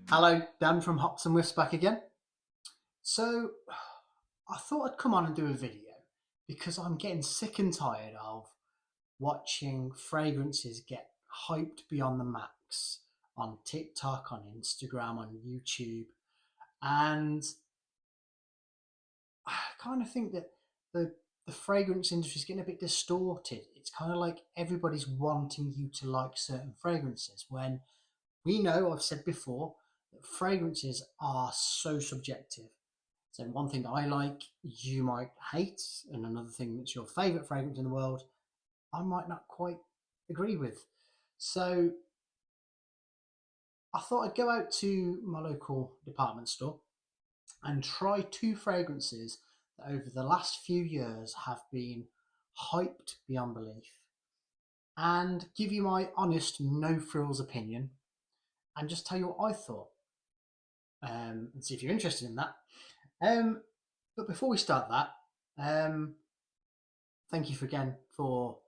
Hello, Dan from Hops and Whiffs back again. So, I thought I'd come on and do a video because I'm getting sick and tired of watching fragrances get hyped beyond the max on TikTok, on Instagram, on YouTube. And I kind of think that the fragrance industry is getting a bit distorted. It's kind of like everybody's wanting you to like certain fragrances when we know, I've said before, that fragrances are so subjective. So one thing that I like, you might hate, and another thing that's your favourite fragrance in the world, I might not quite agree with. So I thought I'd go out to my local department store and try two fragrances that over the last few years have been hyped beyond belief and give you my honest, no frills opinion and just tell you what I thought and see if you're interested in that. But before we start that, thank you again for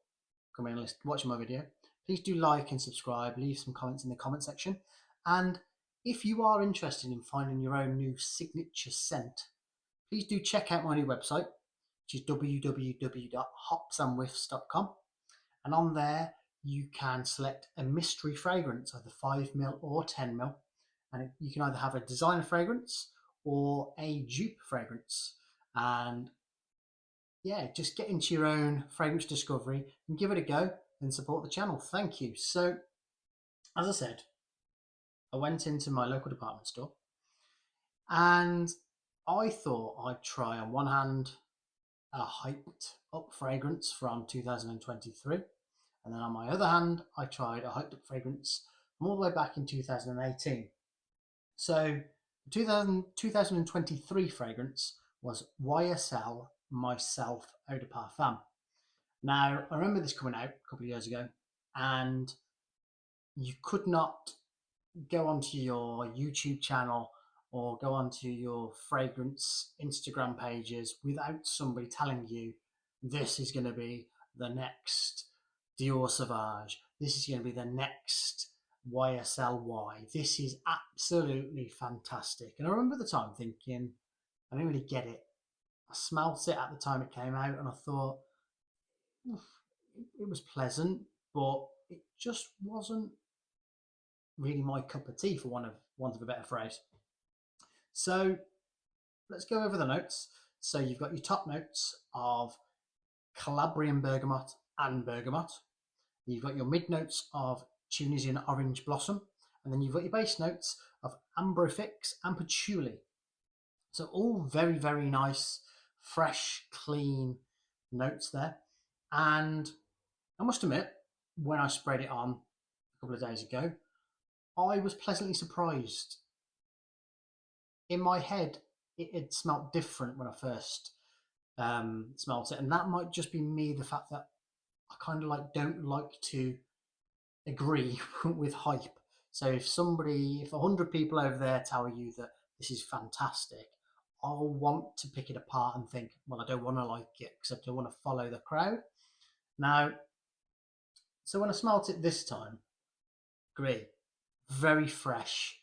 coming and watching my video. Please do like and subscribe, leave some comments in the comment section. And if you are interested in finding your own new signature scent, please do check out my new website, which is www.hopsandwhiffs.com. And on there, you can select a mystery fragrance, either 5ml or 10ml. And you can either have a designer fragrance or a dupe fragrance. And yeah, just get into your own fragrance discovery and give it a go and support the channel. Thank you. So, as I said, I went into my local department store and I thought I'd try on one hand a hyped up fragrance from 2023, and then on my other hand I tried a hyped up fragrance from all the way back in 2018. So the 2023 fragrance was YSL Myself Eau de Parfum. Now, I remember this coming out a couple of years ago, and you could not go onto your YouTube channel or go onto your fragrance Instagram pages without somebody telling you this is going to be the next Dior Sauvage, this is going to be the next YSLY, this is absolutely fantastic. And I remember at the time thinking, I didn't really get it. I smelt it at the time it came out and I thought, it was pleasant, but it just wasn't really my cup of tea, for want of a better phrase. So let's go over the notes. So you've got your top notes of Calabrian bergamot and bergamot. You've got your mid notes of Tunisian orange blossom, and then you've got your base notes of ambrofix and patchouli. So all very, very nice, fresh, clean notes there. And I must admit, when I sprayed it on a couple of days ago, I was pleasantly surprised. In my head, it had smelt different when I first smelt it, and that might just be me, the fact that I kind of don't like to agree with hype. So if 100 people over there tell you that this is fantastic, I'll want to pick it apart and think, well, I don't want to like it because I don't want to follow the crowd. Now, so when I smelt it this time, great, very fresh,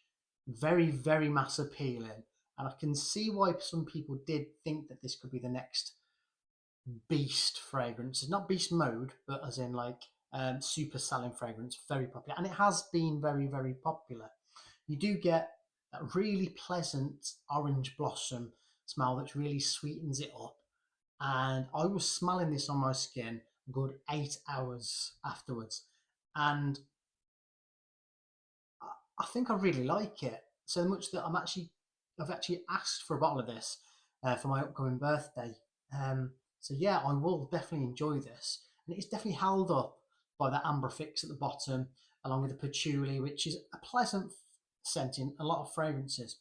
very, very mass appealing. And I can see why some people did think that this could be the next beast fragrance. It's not beast mode, but as in super selling fragrance, very popular. And it has been very, very popular. You do get that really pleasant orange blossom smell that really sweetens it up. And I was smelling this on my skin a good 8 hours afterwards. And I think I really like it so much that I've actually asked for a bottle of this for my upcoming birthday. So yeah, I will definitely enjoy this, and it's definitely held up by that ambrofix at the bottom, along with the patchouli, which is a pleasant scent in a lot of fragrances.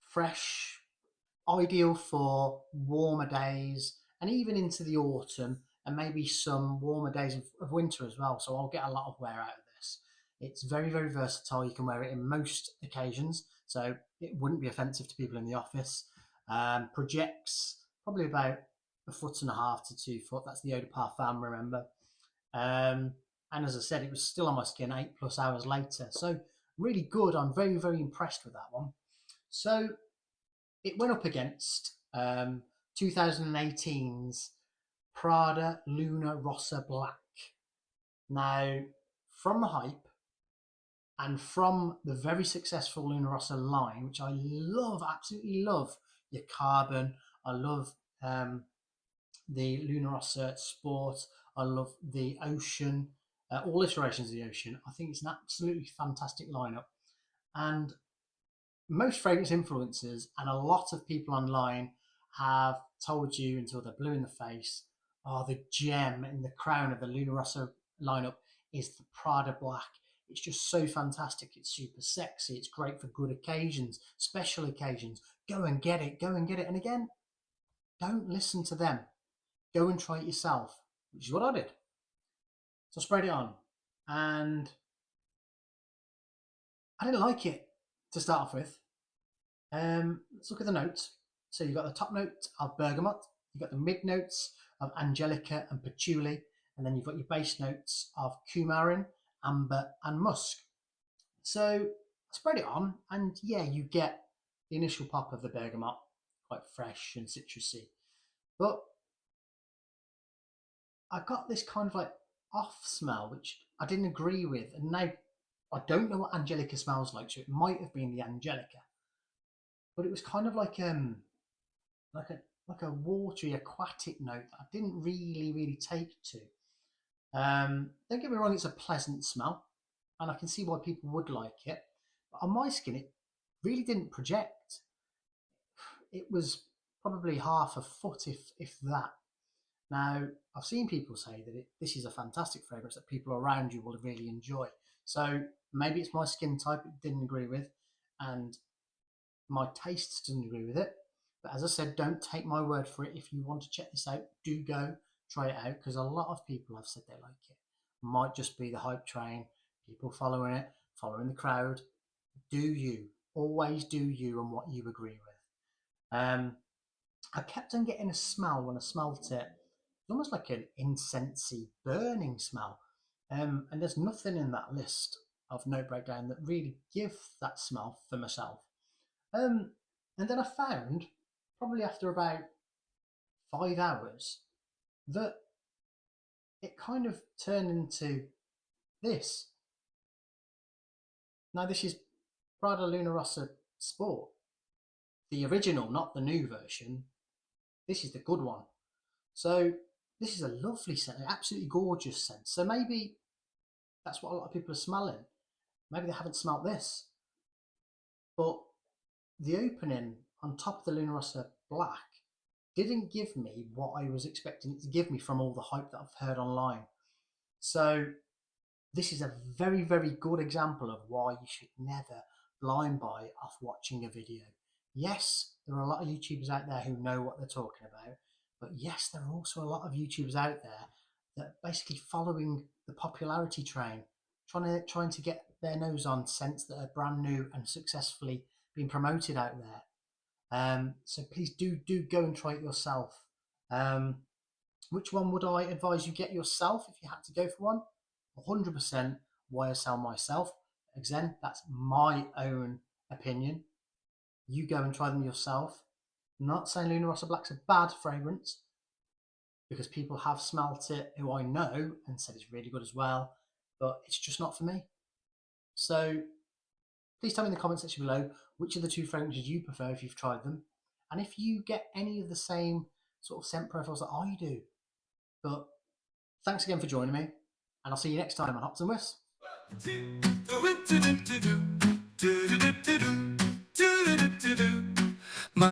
Fresh, ideal for warmer days and even into the autumn, and maybe some warmer days of winter as well. So I'll get a lot of wear out of this. It's very, very versatile. You can wear it in most occasions, so it wouldn't be offensive to people in the office. Projects probably about 1.5 to 2 foot. That's the eau de parfum, remember. And as I said, it was still on my skin 8+ hours later. So really good. I'm very, very impressed with that one. So it went up against 2018's Prada Luna Rossa Black. Now, from the hype and from the very successful Luna Rossa line, which I love, absolutely love, your carbon, I love the Luna Rossa Sport, I love the Ocean, all iterations of the Ocean. I think it's an absolutely fantastic lineup. And most fragrance influencers and a lot of people online have told you until they're blue in the face, oh, the gem in the crown of the Luna Rossa lineup is the Prada Black. It's just so fantastic. It's super sexy. It's great for good occasions, special occasions. Go and get it. Go and get it. And again, don't listen to them. Go and try it yourself, which is what I did. So I sprayed it on, and I didn't like it to start off with. Let's look at the notes. So you've got the top note of bergamot, you've got the mid notes of angelica and patchouli, and then you've got your base notes of coumarin, amber, and musk. So I sprayed it on, and yeah, you get the initial pop of the bergamot, quite fresh and citrusy. But I got this kind of like off smell, which I didn't agree with. And now I don't know what angelica smells like, so it might have been the angelica. But it was kind of like like a like a watery aquatic note that I didn't really take to. Don't get me wrong, it's a pleasant smell, and I can see why people would like it. But on my skin, it really didn't project. It was probably half a foot, if that. Now, I've seen people say that this is a fantastic fragrance that people around you will really enjoy. So maybe it's my skin type it didn't agree with, and my tastes didn't agree with it. But as I said, don't take my word for it. If you want to check this out, do go try it out, because a lot of people have said they like it. Might just be the hype train, people following it, following the crowd. Do you. Always do you and what you agree with. I kept on getting a smell when I smelt it. It's almost like an incensey burning smell. And there's nothing in that list of note breakdown that really give that smell for myself. And then I found, probably after about 5 hours, that it kind of turned into this. Now, this is Prada Luna Rossa Sport, the original, not the new version. This is the good one. So this is a lovely scent, an absolutely gorgeous scent. So maybe that's what a lot of people are smelling. Maybe they haven't smelt this. But the opening on top of the Luna Rossa Black didn't give me what I was expecting it to give me from all the hype that I've heard online. So this is a very, very good example of why you should never blind buy off watching a video. Yes, there are a lot of YouTubers out there who know what they're talking about, but yes, there are also a lot of YouTubers out there that are basically following the popularity train, trying to get their nose on scents that are brand new and successfully being promoted out there. So please do go and try it yourself. Which one would I advise you get yourself if you had to go for one? 100% YSL Myself. Again, that's my own opinion. You go and try them yourself. I'm not saying Luna Rossa Black's a bad fragrance, because people have smelt it who I know and said it's really good as well, but it's just not for me. So please tell me in the comment section below which of the two fragrances you prefer if you've tried them, and if you get any of the same sort of scent profiles that I do. But thanks again for joining me, and I'll see you next time on Hops and Whiffs.